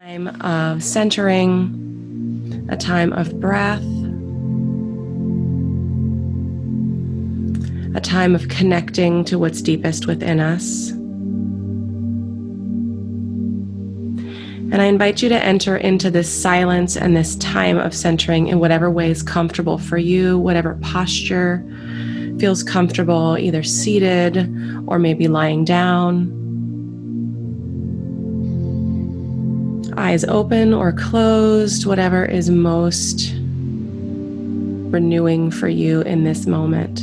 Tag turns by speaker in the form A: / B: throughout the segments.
A: Time of centering, a time of breath, a time of connecting to what's deepest within us. And I invite you to enter into this silence and this time of centering in whatever way is comfortable for you, whatever posture feels comfortable, either seated or maybe lying down. Eyes open or closed, whatever is most renewing for you in this moment.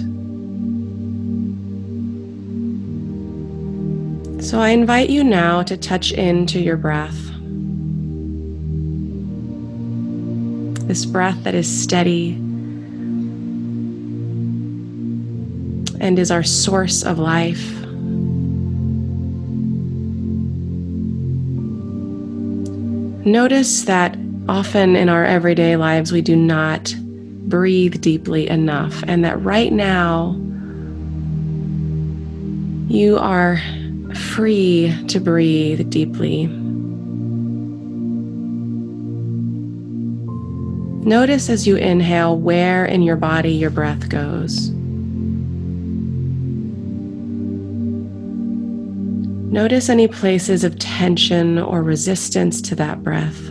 A: So I invite you now to touch into your breath. This breath that is steady and is our source of life. Notice that often in our everyday lives we do not breathe deeply enough, and that right now you are free to breathe deeply. Notice as you inhale where in your body your breath goes. Notice any places of tension or resistance to that breath.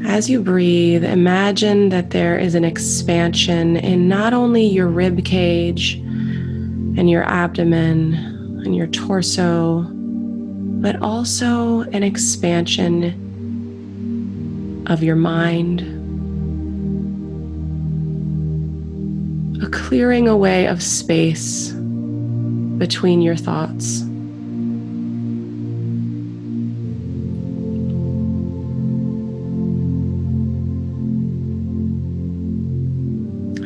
A: As you breathe, imagine that there is an expansion in not only your rib cage and your abdomen and your torso, but also an expansion of your mind. A clearing away of space between your thoughts.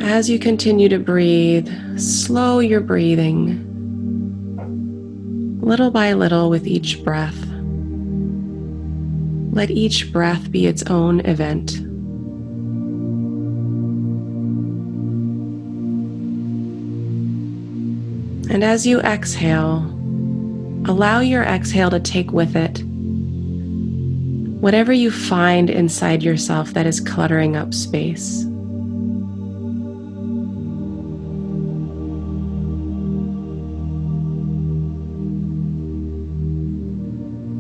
A: As you continue to breathe, slow your breathing little by little with each breath. Let each breath be its own event. And as you exhale, allow your exhale to take with it whatever you find inside yourself that is cluttering up space.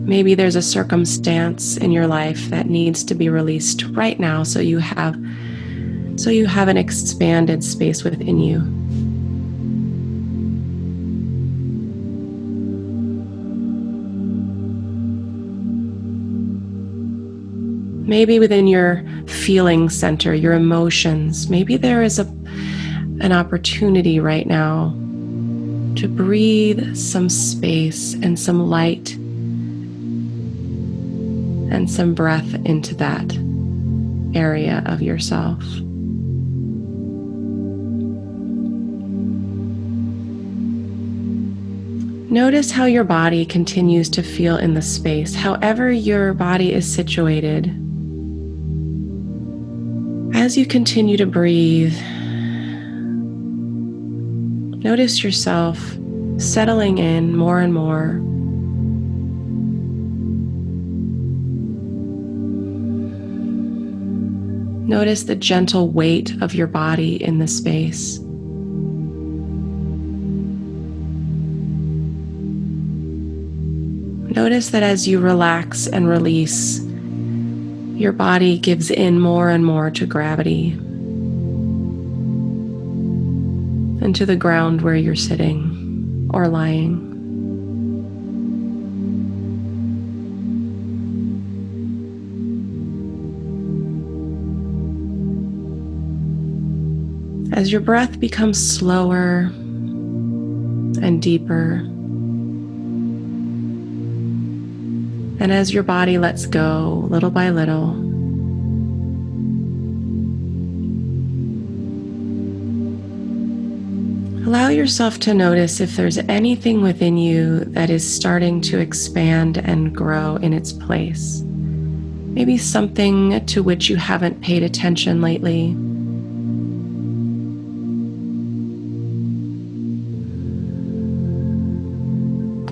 A: Maybe there's a circumstance in your life that needs to be released right now, so you have an expanded space within you. Maybe within your feeling center, your emotions, maybe there is an opportunity right now to breathe some space and some light and some breath into that area of yourself. Notice how your body continues to feel in the space, however your body is situated. As you continue to breathe, notice yourself settling in more and more. Notice the gentle weight of your body in the space. Notice that as you relax and release, your body gives in more and more to gravity and to the ground where you're sitting or lying. As your breath becomes slower and deeper, and as your body lets go little by little, allow yourself to notice if there's anything within you that is starting to expand and grow in its place. Maybe something to which you haven't paid attention lately.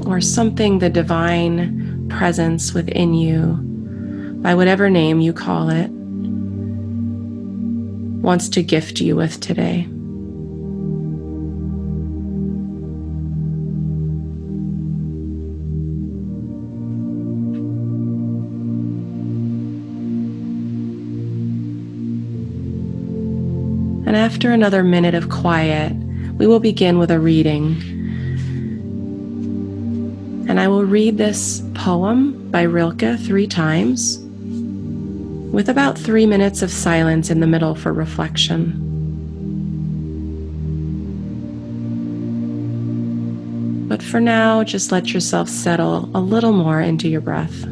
A: or something the divine presence within you, by whatever name you call it, wants to gift you with today. And after another minute of quiet, we will begin with a reading. And I will read this poem by Rilke 3 times, with about 3 minutes of silence in the middle for reflection. But for now, just let yourself settle a little more into your breath.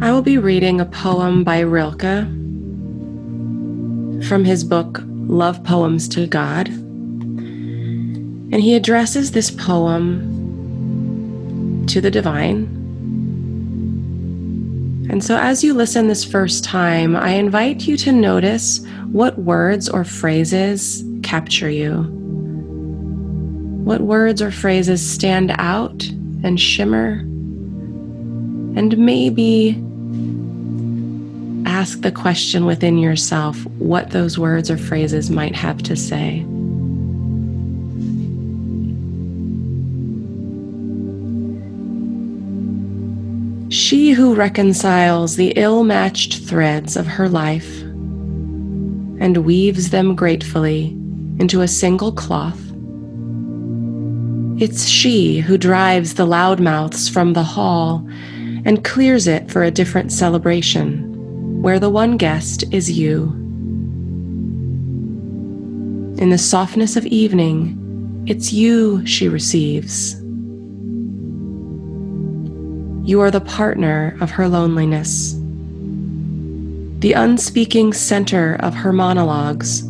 A: I will be reading a poem by Rilke from his book, Love Poems to God. And he addresses this poem to the divine. And so as you listen this first time, I invite you to notice what words or phrases capture you. What words or phrases stand out and shimmer, and maybe ask the question within yourself what those words or phrases might have to say. She who reconciles the ill-matched threads of her life and weaves them gratefully into a single cloth. It's she who drives the loudmouths from the hall and clears it for a different celebration, where the one guest is you. In the softness of evening, it's you she receives. You are the partner of her loneliness, the unspeaking center of her monologues.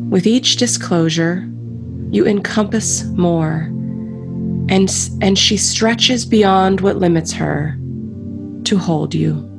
A: With each disclosure, you encompass more, and she stretches beyond what limits her to hold you.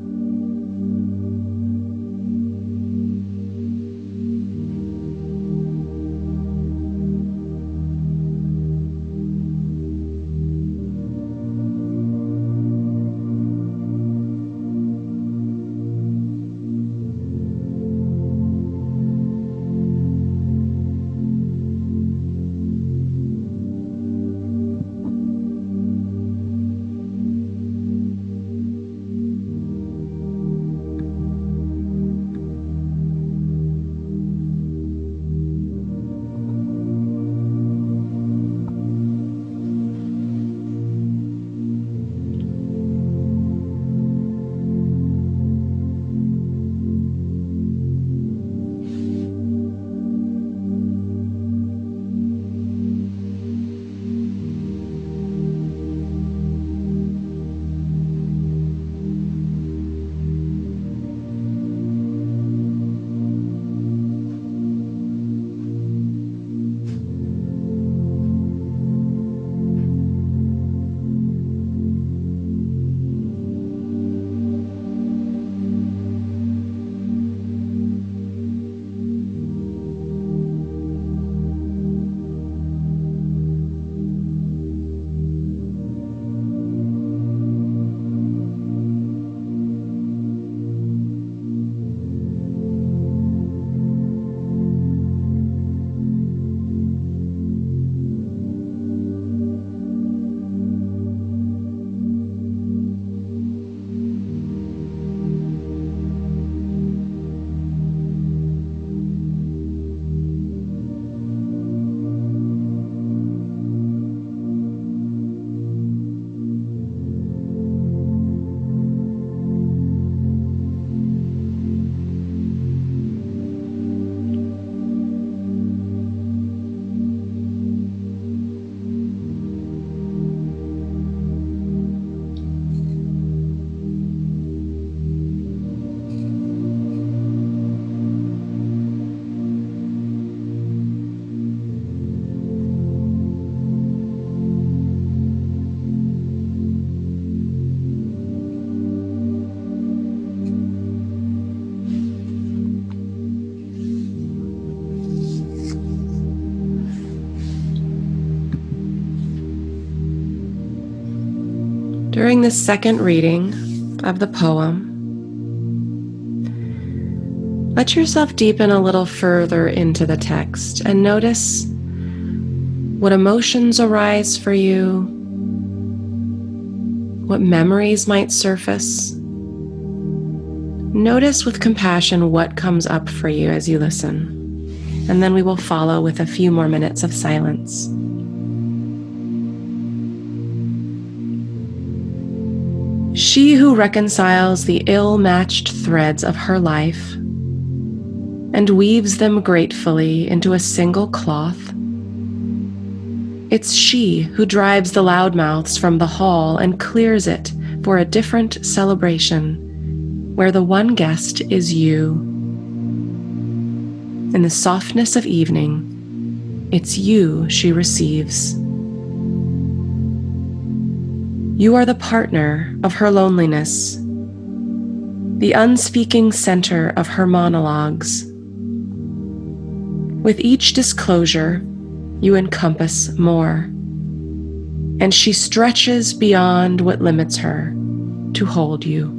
A: During this second reading of the poem, let yourself deepen a little further into the text and notice what emotions arise for you, what memories might surface. Notice with compassion what comes up for you as you listen, and then we will follow with a few more minutes of silence. She who reconciles the ill-matched threads of her life and weaves them gratefully into a single cloth. It's she who drives the loudmouths from the hall and clears it for a different celebration, where the one guest is you. In the softness of evening, it's you she receives. You are the partner of her loneliness, the unspeaking center of her monologues. With each disclosure, you encompass more, and she stretches beyond what limits her to hold you.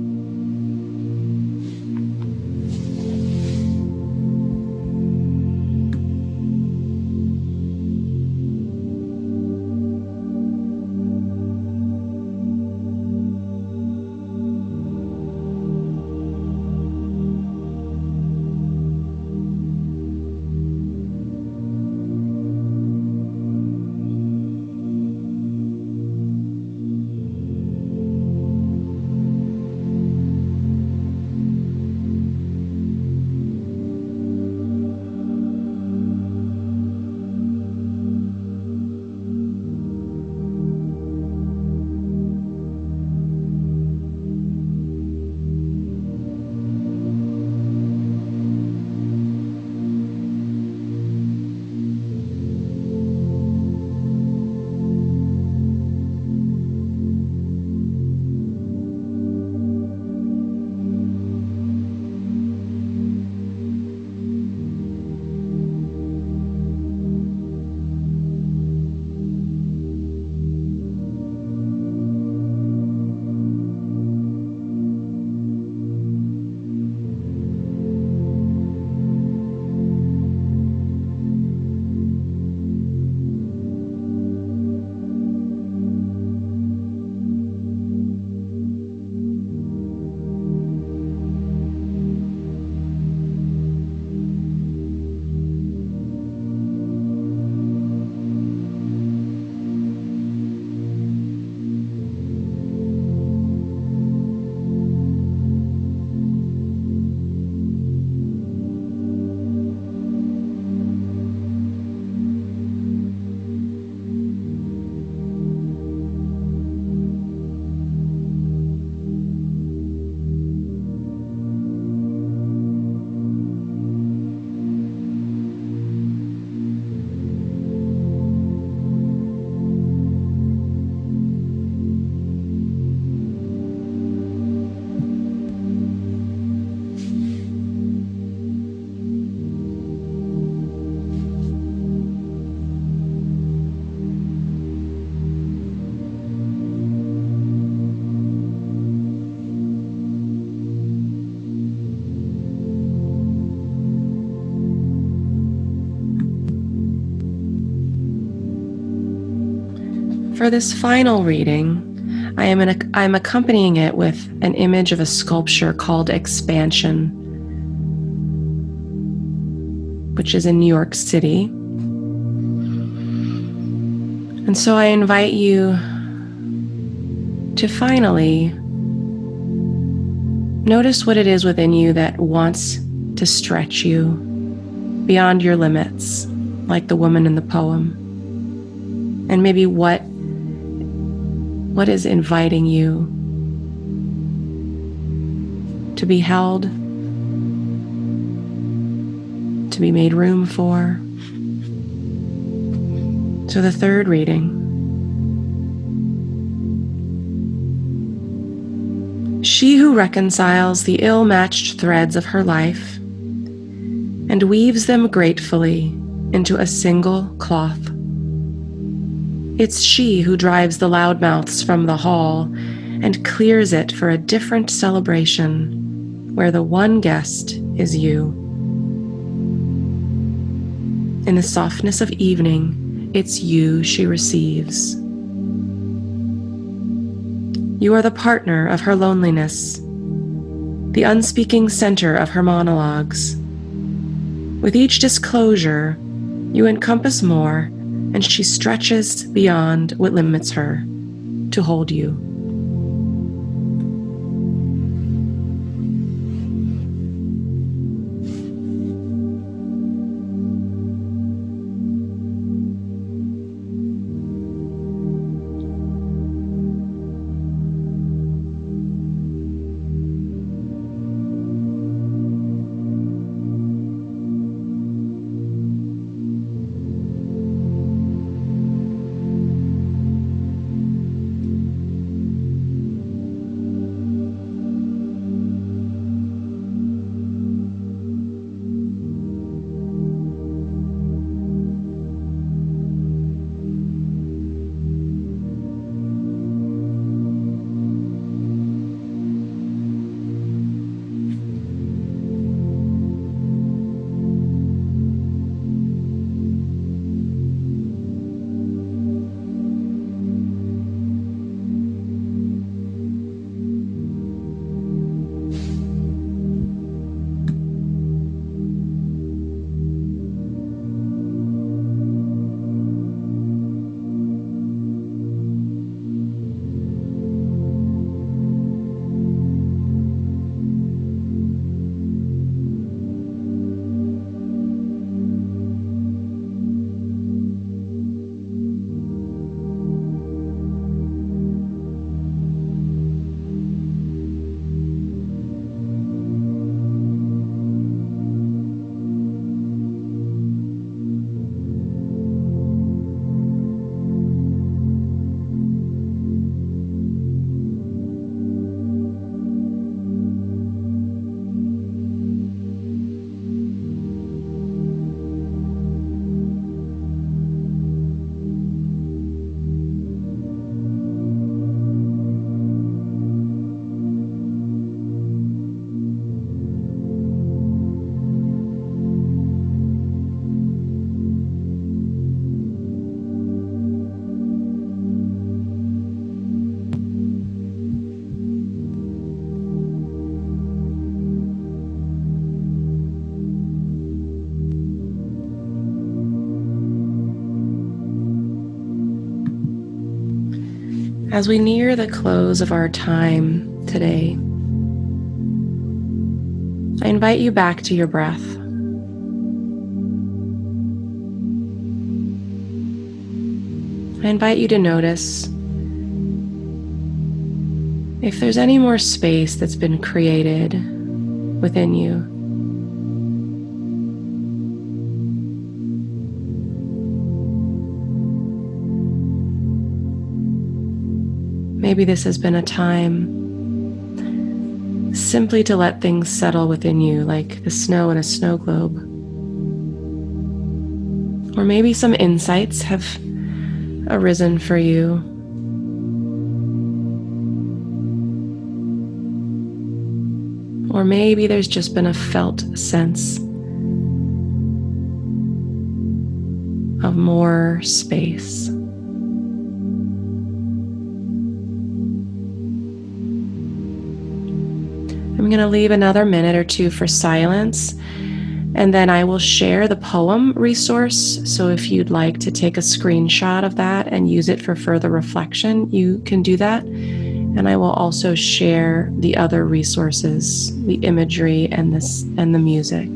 A: For this final reading, I'm accompanying it with an image of a sculpture called Expansion, which is in New York City. And so I invite you to finally notice what it is within you that wants to stretch you beyond your limits, like the woman in the poem. And maybe what is inviting you to be held, to be made room for. So the third reading. She who reconciles the ill-matched threads of her life and weaves them gratefully into a single cloth. It's she who drives the loudmouths from the hall and clears it for a different celebration where the one guest is you. In the softness of evening, it's you she receives. You are the partner of her loneliness, the unspeaking center of her monologues. With each disclosure, you encompass more, and she stretches beyond what limits her to hold you. As we near the close of our time today, I invite you back to your breath. I invite you to notice if there's any more space that's been created within you. Maybe this has been a time simply to let things settle within you, like the snow in a snow globe. Or maybe some insights have arisen for you. Or maybe there's just been a felt sense of more space. I'm going to leave another minute or two for silence, and then I will share the poem resource. So if you'd like to take a screenshot of that and use it for further reflection, you can do that. And I will also share the other resources, the imagery and the music.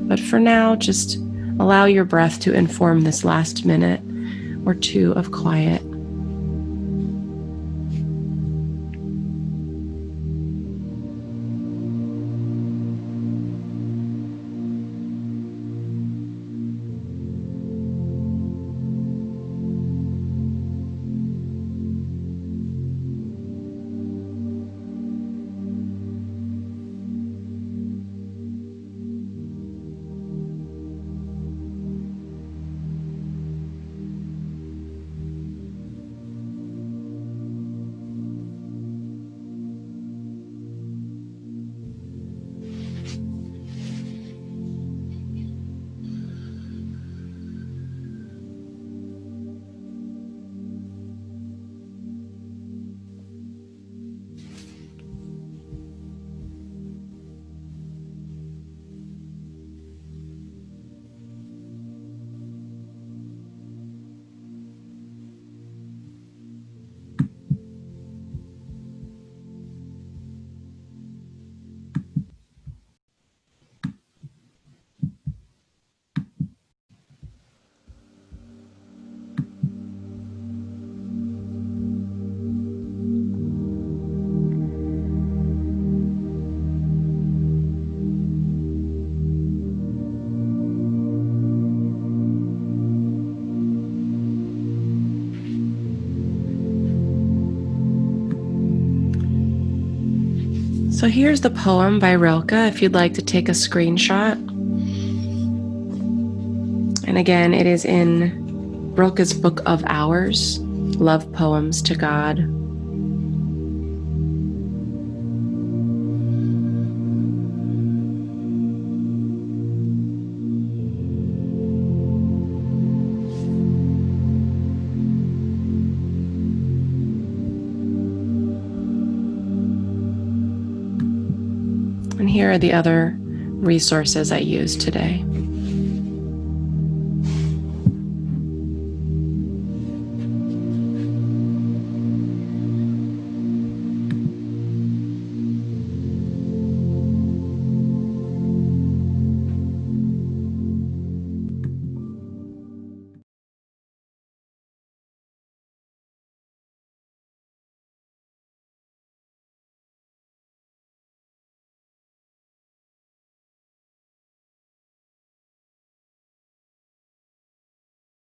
A: But for now, just allow your breath to inform this last minute or two of quiet. So here's the poem by Rilke if you'd like to take a screenshot. And again, it is in Rilke's Book of Hours, Love Poems to God. And here are the other resources I used today.